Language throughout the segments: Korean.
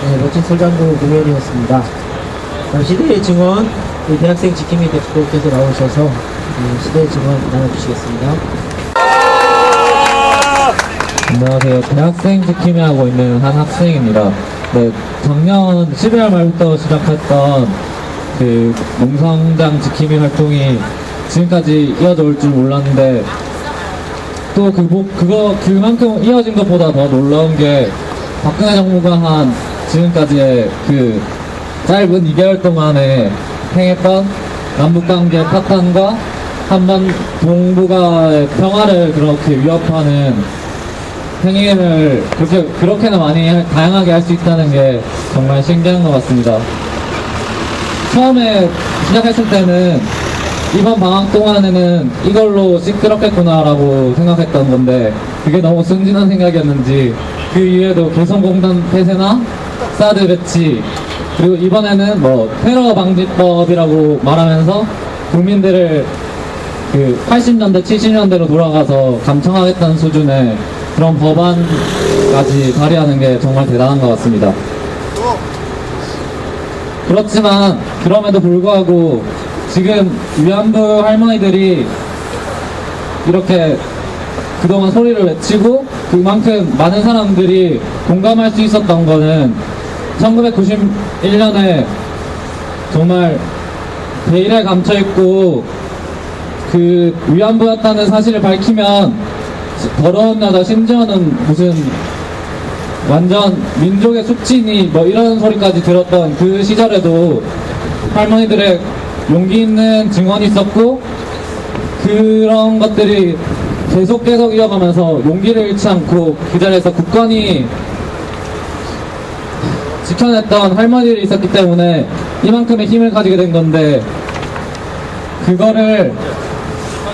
네, 멋진 솔장구 공연이었습니다. 시대의 증언, 대학생 지킴이 대표께서 나오셔서 시대의 증언 나눠주시겠습니다. 안녕하세요. 대학생 지킴이 하고 있는 한 학생입니다. 네, 작년 12월 말부터 시작했던 그 농성장 지킴이 활동이 지금까지 이어져 올 줄 몰랐는데 또 그만큼 이어진 것보다 더 놀라운 게 박근혜 정부가 한 지금까지의 그 짧은 2개월 동안에 행했던 남북관계 파탄과 한반 동북아의 평화를 그렇게 위협하는 행위를 그렇게나 많이 다양하게 할 수 있다는 게 정말 신기한 것 같습니다. 처음에 시작했을 때는 이번 방학 동안에는 이걸로 시끄럽겠구나라고 생각했던 건데 그게 너무 순진한 생각이었는지 그 이후에도 개성공단 폐쇄나 사드 배치 그리고 이번에는 뭐 테러 방지법이라고 말하면서 국민들을 그 80년대 70년대로 돌아가서 감청하겠다는 수준의 그런 법안까지 발의하는 게 정말 대단한 것 같습니다. 그렇지만 그럼에도 불구하고 지금 위안부 할머니들이 이렇게 그동안 소리를 외치고 그만큼 많은 사람들이 공감할 수 있었던 거는 1991년에 정말 베일에 감춰있고 그 위안부였다는 사실을 밝히면 더러운 여자 심지어는 무슨 완전 민족의 숙진이 뭐 이런 소리까지 들었던 그 시절에도 할머니들의 용기 있는 증언이 있었고 그런 것들이 계속 이어가면서 용기를 잃지 않고 그 자리에서 굳건히 지켜냈던 할머니들이 있었기 때문에 이만큼의 힘을 가지게 된 건데 그거를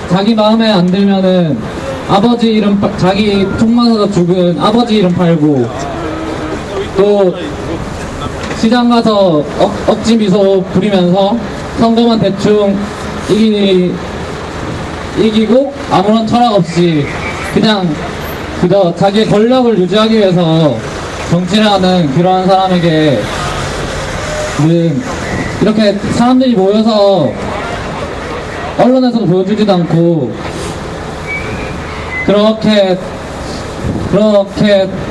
자기 마음에 안 들면은 아버지 이름 자기 총 맞아서 죽은 아버지 이름 팔고 또 시장 가서 억지 미소 부리면서 선거만 대충 이기고 아무런 철학 없이 그냥 그저 자기의 권력을 유지하기 위해서 정치를 하는 그러한 사람에게 이렇게 사람들이 모여서 언론에서도 보여주지도 않고 그렇게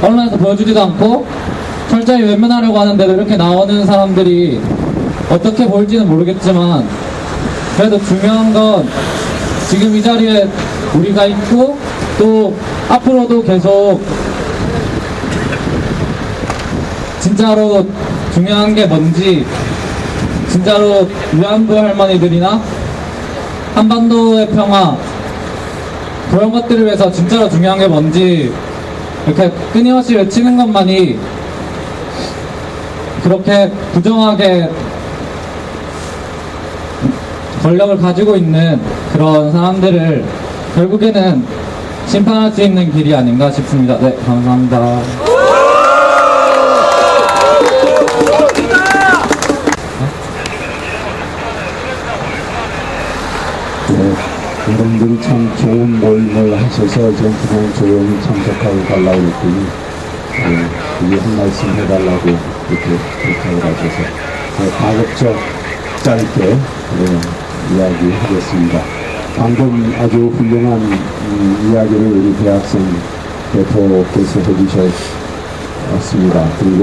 언론에서 보여주지도 않고 철저히 외면하려고 하는데도 이렇게 나오는 사람들이 어떻게 보일지는 모르겠지만 그래도 중요한 건 지금 이 자리에 우리가 있고 또 앞으로도 계속 진짜로 중요한 게 뭔지 진짜로 위안부 할머니들이나 한반도의 평화 그런 것들을 위해서 진짜로 중요한 게 뭔지 이렇게 끊임없이 외치는 것만이 그렇게 부정하게 권력을 가지고 있는 그런 사람들을 결국에는 심판할 수 있는 길이 아닌가 싶습니다. 네, 감사합니다. 여러분들이 참 좋은 모임을 하셔서 좀 그동안 조용히 참석하고 가려고 했더니 이게 한 말씀 해달라고 이렇게 부탁을 하셔서 가급적 짧게 이야기하겠습니다. 방금 아주 훌륭한 이야기를 우리 대학생 대표께서 해주셨습니다. 그리고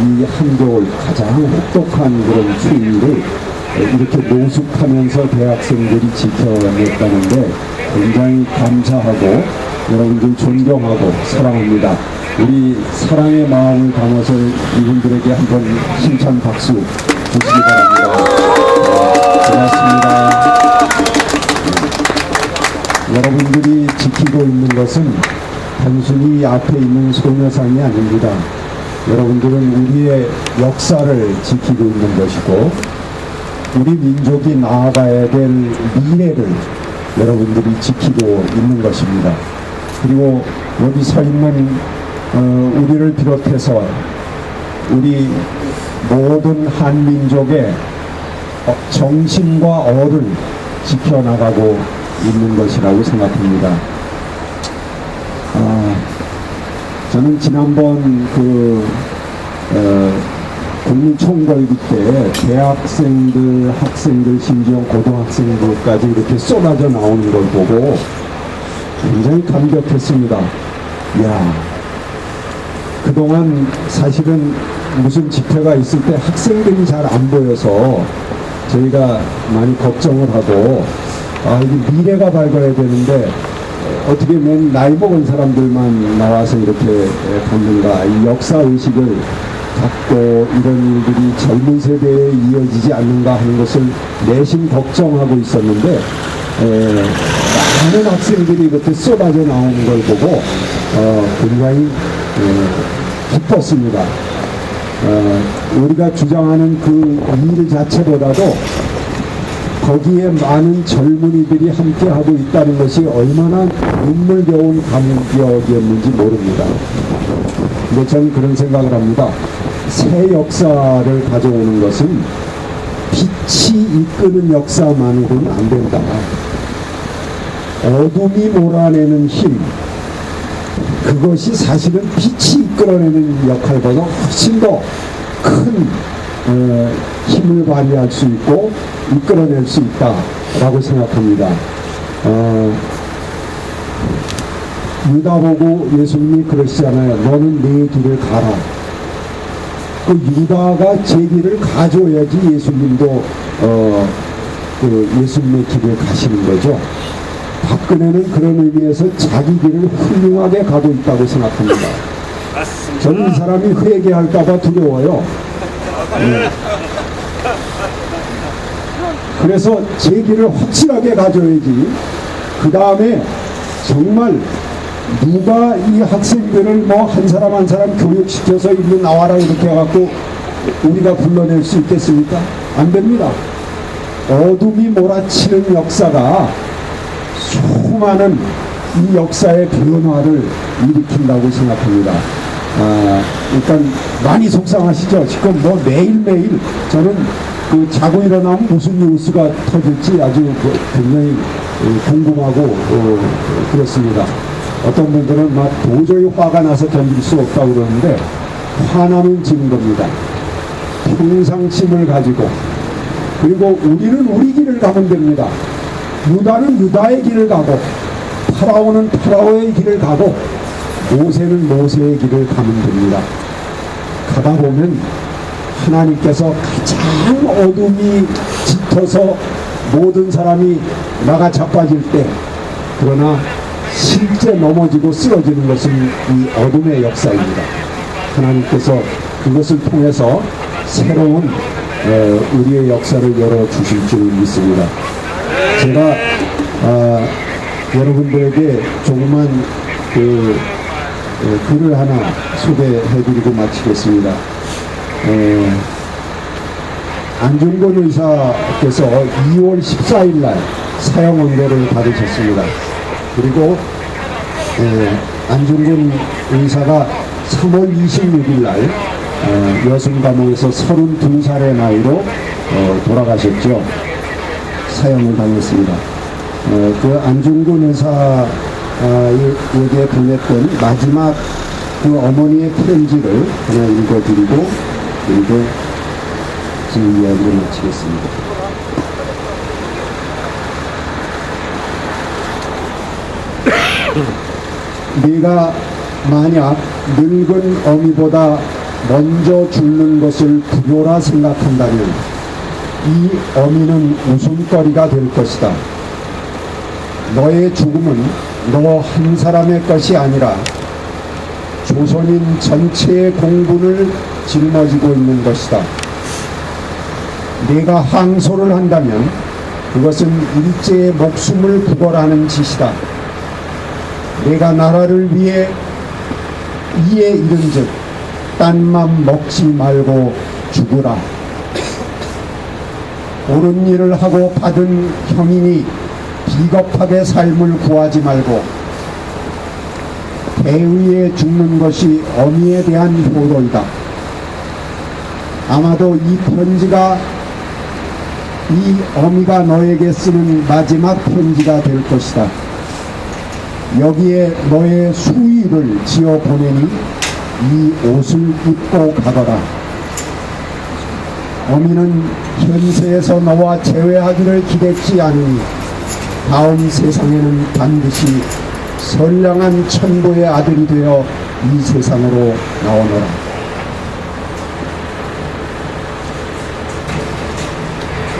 이 한겨울 가장 혹독한 그런 추위를 이렇게 노숙하면서 대학생들이 지켜냈다는데 굉장히 감사하고 여러분들 존경하고 사랑합니다. 우리 사랑의 마음을 담아서 이분들에게 한번 힘찬 박수 주시기 바랍니다. 고맙습니다. 여러분들이 지키고 있는 것은 단순히 앞에 있는 소녀상이 아닙니다. 여러분들은 우리의 역사를 지키고 있는 것이고 우리 민족이 나아가야 될 미래를 여러분들이 지키고 있는 것입니다. 그리고 여기 서 있는 우리를 비롯해서 우리 모든 한민족의 정신과 어를 지켜나가고 있는 것이라고 생각합니다. 저는 지난번 국민총궐기 때 대학생들, 학생들, 심지어 고등학생들까지 이렇게 쏟아져 나오는 걸 보고 굉장히 감격했습니다. 이야, 그동안 사실은 무슨 집회가 있을 때 학생들이 잘 안 보여서 저희가 많이 걱정을 하고, 이게 미래가 밝아야 되는데 어떻게 맨 나이 먹은 사람들만 나와서 이렇게 갖는가, 이 역사의식을 갖고 이런 일들이 젊은 세대에 이어지지 않는가 하는 것을 내심 걱정하고 있었는데, 많은 학생들이 이렇게 쏟아져 나오는 걸 보고 굉장히 기뻤습니다. 우리가 주장하는 그 일 자체보다도 거기에 많은 젊은이들이 함께하고 있다는 것이 얼마나 눈물겨운 감격이었는지 모릅니다. 근데 저는 그런 생각을 합니다. 새 역사를 가져오는 것은 빛이 이끄는 역사만으로는 안 된다. 어둠이 몰아내는 힘, 그것이 사실은 빛이 이끌어내는 역할보다 훨씬 더 큰 힘을 발휘할 수 있고 이끌어낼 수 있다라고 생각합니다. 유다 보고 예수님이 그러시잖아요. 너는 내 길을 가라. 그 유다가 제 길을 가져야지 예수님도 그 예수님의 길을 가시는 거죠. 박근혜는 그런 의미에서 자기 길을 훌륭하게 가고 있다고 생각합니다. 저는 이 사람이 회개할까봐 두려워요. 그래서 제 길을 확실하게 가져야지. 그 다음에 정말 누가 이 학생들을 뭐 한 사람 한 사람 교육시켜서 일로 나와라 이렇게 해갖고 우리가 불러낼 수 있겠습니까? 안 됩니다. 어둠이 몰아치는 역사가 수많은 이 역사의 변화를 일으킨다고 생각합니다. 일단 많이 속상하시죠? 지금 뭐 매일매일 저는 그 자고 일어나면 무슨 뉴스가 터질지 아주 굉장히 궁금하고 그렇습니다. 어떤 분들은 막 도저히 화가 나서 견딜 수 없다고 그러는데 화나면 지는 겁니다. 평상심을 가지고, 그리고 우리는 우리 길을 가면 됩니다. 유다는 유다의 길을 가고 파라오는 파라오의 길을 가고 모세는 모세의 길을 가면 됩니다. 가다 보면 하나님께서 가장 어둠이 짙어서 모든 사람이 나가 자빠질 때, 그러나 실제 넘어지고 쓰러지는 것은 이 어둠의 역사입니다. 하나님께서 그것을 통해서 새로운 우리의 역사를 열어주실 줄 믿습니다. 제가 여러분들에게 조그만 글을 하나 소개해드리고 마치겠습니다. 안중근 의사께서 2월 14일 날 사형 언도를 받으셨습니다. 그리고 안중근 의사가 3월 26일 날 여순감옥에서 32살의 나이로 돌아가셨죠. 사형을 당했습니다. 그 안중근 의사에게 보냈던 마지막 그 어머니의 편지를 하나 읽어드리고, 그리고 지금 이야기를 마치겠습니다. 네가 만약 늙은 어미보다 먼저 죽는 것을 불효라 생각한다면 이 어미는 웃음거리가 될 것이다. 너의 죽음은 너 한 사람의 것이 아니라 조선인 전체의 공분을 짊어지고 있는 것이다. 네가 항소를 한다면 그것은 일제의 목숨을 구걸하는 짓이다. 내가 나라를 위해 이에 이른즉 딴맘 먹지 말고 죽으라. 옳은 일을 하고 받은 형이니 비겁하게 삶을 구하지 말고 대의에 죽는 것이 어미에 대한 효도이다. 아마도 이 편지가 이 어미가 너에게 쓰는 마지막 편지가 될 것이다. 여기에 너의 수위를 지어 보내니 이 옷을 입고 가거라. 어미는 현세에서 너와 재회하기를 기댔지 않으니 다음 세상에는 반드시 선량한 천부의 아들이 되어 이 세상으로 나오너라.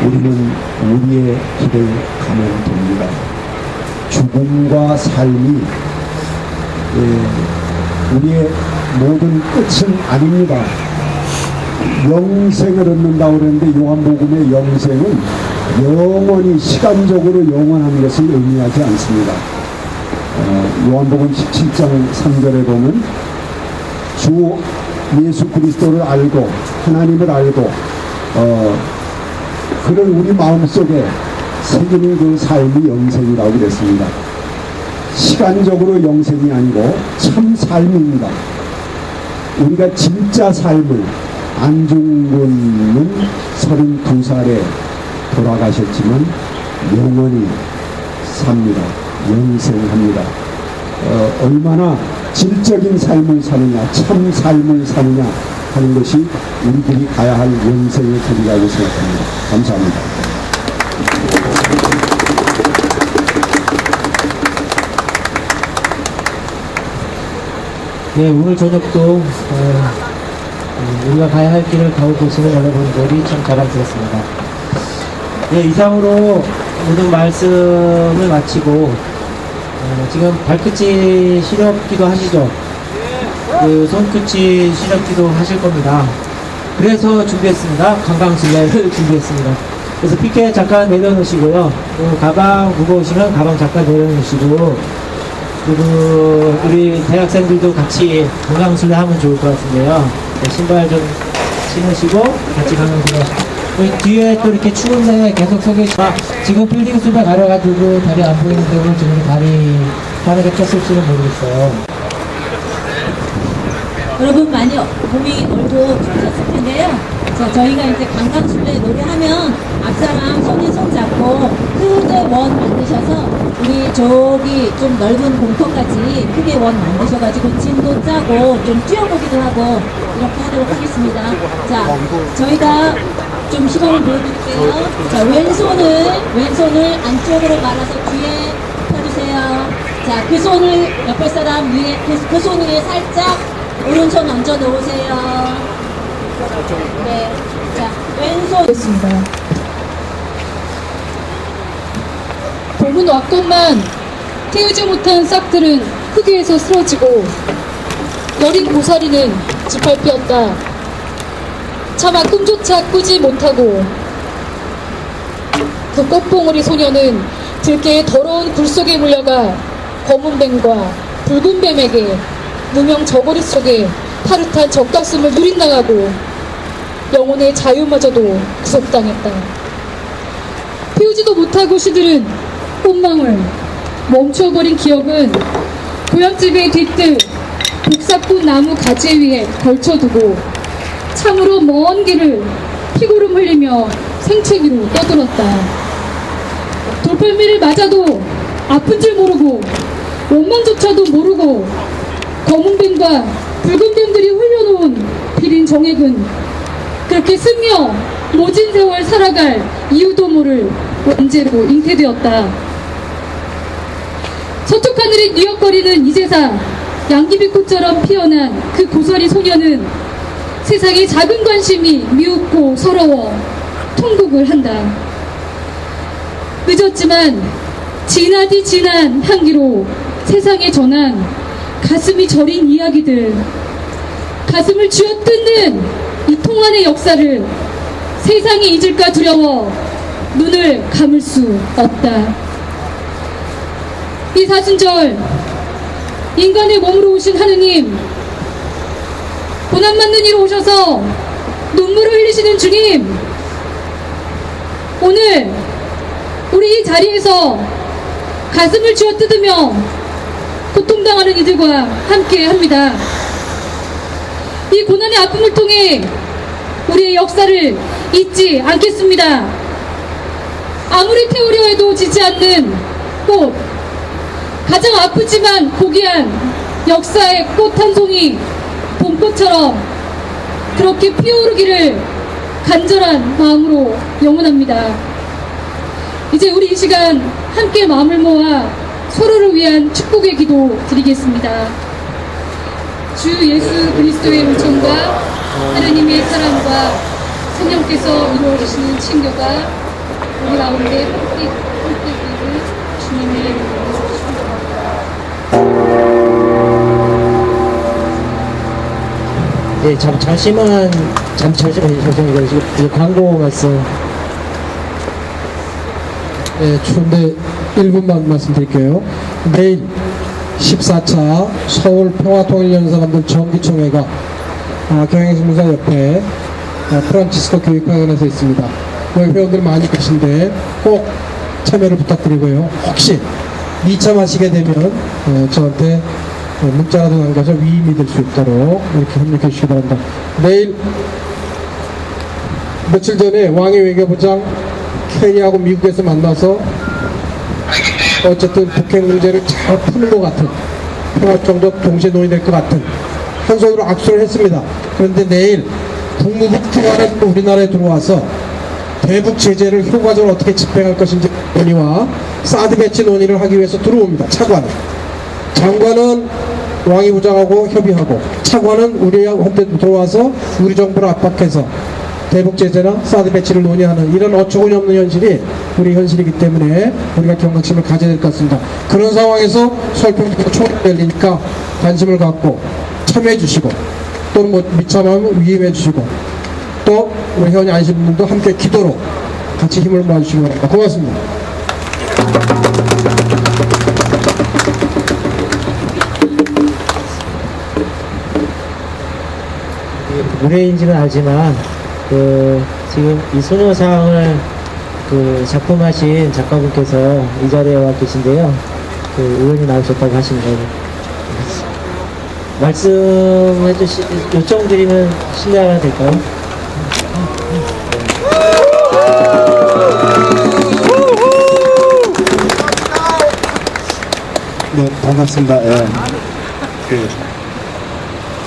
우리는 우리의 길을 가면 됩니다. 죽음과 삶이 우리의 모든 끝은 아닙니다. 영생을 얻는다고 그러는데 요한복음의 영생은 영원히 시간적으로 영원한 것을 의미하지 않습니다. 요한복음 17장 3절에 보면 주 예수 그리스도를 알고 하나님을 알고 그를 우리 마음속에 새기는 그 삶이 영생이라고 그랬습니다. 시간적으로 영생이 아니고 참 삶입니다. 우리가 진짜 삶을 안중근은 32살에 돌아가셨지만 영원히 삽니다. 영생합니다. 얼마나 질적인 삶을 사느냐, 참 삶을 사느냐 하는 것이 우리들이 가야 할 영생의 길이라고 생각합니다. 감사합니다. 네, 오늘 저녁도 우리가 가야 할 길을 가고 계시는 여러분들이 참 자랑스럽습니다. 네, 이상으로 모든 말씀을 마치고 지금 발끝이 시렵기도 하시죠? 그 손끝이 시렵기도 하실 겁니다. 그래서 준비했습니다. 관광술래를 준비했습니다. 그래서 피켓 잠깐 내려놓으시고요. 가방 무거우시면 가방 잠깐 내려놓으시고, 그리고 우리 대학생들도 같이 관광술래 하면 좋을 것 같은데요. 네, 신발 좀 신으시고 같이 관광술래 하시고. 뒤에 또 이렇게 추운데 계속 지금 빌딩 숲에 가려가지고 다리 안 보이는데 오늘 지금 다리 빠르게 쪘을지는 모르겠어요. 여러분 많이 몸이 얼고 추우셨을 텐데요. 자, 저희가 이제 관광술래 노래하면 앞사람 손에 손 잡고 크게 원 만드셔서 우리 저기 좀 넓은 공터까지 크게 원 만드셔가지고 짐도 짜고 좀 뛰어보기도 하고 이렇게 하도록 하겠습니다. 자, 저희가 좀 시범을 보여드릴게요. 자, 왼손을 안쪽으로 말아서 뒤에 펴주세요. 자, 그 손을 옆에 사람 위에 그 손 위에 살짝 오른손 얹어 놓으세요. 네. 자, 왼손 있습니다. 봄은 왔건만 태우지 못한 싹들은 흙위에서 쓰러지고 여린 고사리는 짓밟혔다. 차마 꿈조차 꾸지 못하고 그 꽃봉오리 소녀는 들깨의 더러운 굴 속에 물려가 검은 뱀과 붉은 뱀에게 무명 저고리 속에 파릇한 젖가슴을 누린당하고 영혼의 자유마저도 구속당했다. 피우지도 못하고 시들은 꽃망울, 멈춰버린 기억은 고향집의 뒷뜰 복사꽃 나무 가지 위에 걸쳐두고 참으로 먼 길을 피고름 흘리며 생채기로 떠들었다. 돌팔매를 맞아도 아픈 줄 모르고 원망조차도 모르고 검은 뱀과 붉은 뱀들이 흘려놓은 비린 정액은 그렇게 스며 모진 세월 살아갈 이유도 모를 원죄로 잉태되었다. 서쪽 하늘에 뉘역거리는 이제사 양귀비꽃처럼 피어난 그 고사리 소녀는 세상의 작은 관심이 미웃고 서러워 통곡을 한다. 늦었지만 진하디 진한 향기로 세상에 전한 가슴이 저린 이야기들, 가슴을 쥐어뜯는 이 통한의 역사를 세상이 잊을까 두려워 눈을 감을 수 없다. 이 사순절 인간의 몸으로 오신 하느님, 고난받는 이로 오셔서 눈물을 흘리시는 주님, 오늘 우리 이 자리에서 가슴을 쥐어뜯으며 고통당하는 이들과 함께 합니다. 이 고난의 아픔을 통해 우리의 역사를 잊지 않겠습니다. 아무리 태우려 해도 지지 않는 꽃, 가장 아프지만 고귀한 역사의 꽃 한 송이 봄 봄꽃처럼 그렇게 피어오르기를 간절한 마음으로 영원합니다. 이제 우리 이 시간 함께 마음을 모아 서로를 위한 축복의 기도 드리겠습니다. 주 예수 그리스도의 은총과 하느님의 사랑과 성령께서 이루어주시는 친교가 우리 가운데 함께 되기를 주님의 이름으로 축복합니다. 네, 잠시만 이거 광고 말씀. 네, 추운데 1분만 말씀드릴게요. 내일 14차 서울 평화통일연사관들 정기총회가 경향신문사협회 프란치스코 교육학원에서 있습니다. 여기 회원들 많이 계신데 꼭 참여를 부탁드리고요. 혹시 미참하시게 되면 저한테 문자라도 남겨서 위임이 될 수 있도록 이렇게 협력해 주시기 바랍니다. 내일 며칠 전에 왕의 외교부장 케리하고 미국에서 만나서 어쨌든 북핵 문제를 잘 푸는 것 같은 평화정적 동시에 논의될 것 같은 한 손으로 악수를 했습니다. 그런데 내일 국무부 특활은 우리나라에 들어와서 대북 제재를 효과적으로 어떻게 집행할 것인지 논의와 사드 배치 논의를 하기 위해서 들어옵니다. 차관은. 장관은 왕이 부장하고 협의하고 차관은 우리한테 들어와서 우리 정부를 압박해서 대북 제재나 사드 배치를 논의하는 이런 어처구니 없는 현실이 우리 현실이기 때문에 우리가 경각심을 가져야 될 것 같습니다. 그런 상황에서 서울평화가 총회가 열리니까 관심을 갖고 참여해 주시고 또는 뭐 미참하면 위임해 주시고 또 우리 회원이 아니신 분들도 함께 기도로 같이 힘을 모아주시기 바랍니다. 고맙습니다. 의뢰인지는 알지만 지금 이 소녀상을 작품하신 작가분께서 이 자리에 와 계신데요. 의원이 나오셨다고 하십니다. 말씀해 주시 요청드리면 실례가 될까요? 네, 반갑습니다. 예.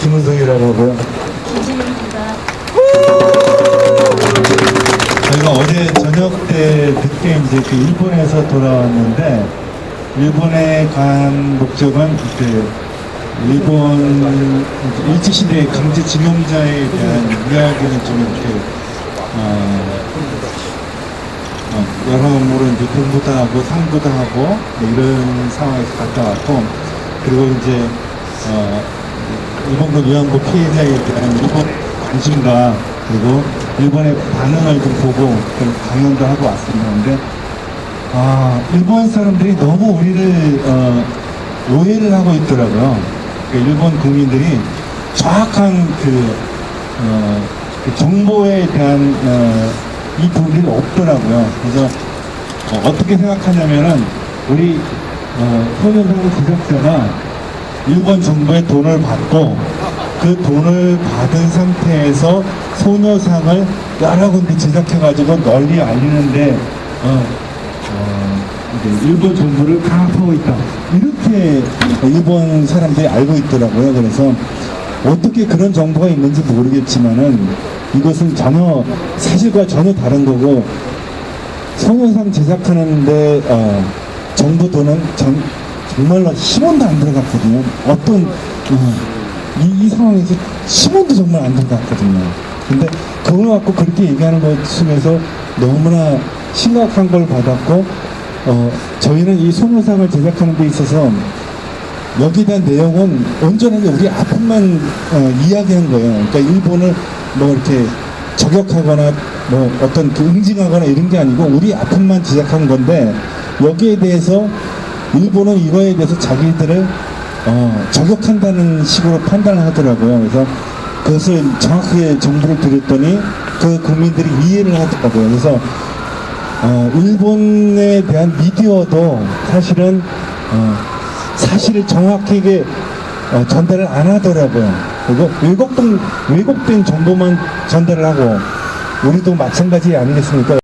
김은성이라고 하고요. 저희가 어제 저녁 때 그때 이제 일본에서 돌아왔는데 일본에 간 목적은 그때 일본 일제시대 강제징용자에 대한 이야기를 좀 이렇게 여러모로 이제 공부도 하고 상부도 하고 이런 상황에서 갔다 왔고 그리고 이제 일본군 위안부 피해자에 대한 일본 관심과 그리고 일본의 반응을 좀 보고 좀 강연도 하고 왔습니다. 근데 일본 사람들이 너무 우리를 오해를 하고 있더라고요. 그러니까 일본 국민들이 정확한 그 정보에 대한 이 부분이 없더라고요. 그래서 어떻게 생각하냐면은 우리 소녀상 제작자가 일본 정부의 돈을 받고 그 돈을 받은 상태에서 소녀상을 여러 군데 제작해가지고 널리 알리는데 일본 정부를 강압하고 있다. 이렇게 일본 사람들이 알고 있더라고요. 그래서 어떻게 그런 정보가 있는지 모르겠지만은 이것은 전혀 사실과 전혀 다른 거고 소녀상 제작하는데 정부 돈은 정말로 10원도 안 들어갔거든요. 어떤 이 상황에서 10원도 정말 안 들어갔거든요. 근데 그걸 갖고 그렇게 얘기하는 것 속에서 너무나 심각한 걸 받았고 저희는 이 소녀상을 제작하는 데 있어서 여기에 대한 내용은 온전하게 우리 아픔만 이야기한 거예요. 그러니까 일본을 뭐 이렇게 저격하거나 뭐 어떤 응징하거나 이런 게 아니고 우리 아픔만 제작한 건데 여기에 대해서 일본은 이거에 대해서 자기들을 저격한다는 식으로 판단을 하더라고요. 그래서 그것을 정확하게 정보를 드렸더니 그 국민들이 이해를 하더라고요. 그래서 일본에 대한 미디어도 사실은 사실을 정확하게 전달을 안 하더라고요. 그리고 왜곡된 정보만 전달을 하고 우리도 마찬가지 아니겠습니까?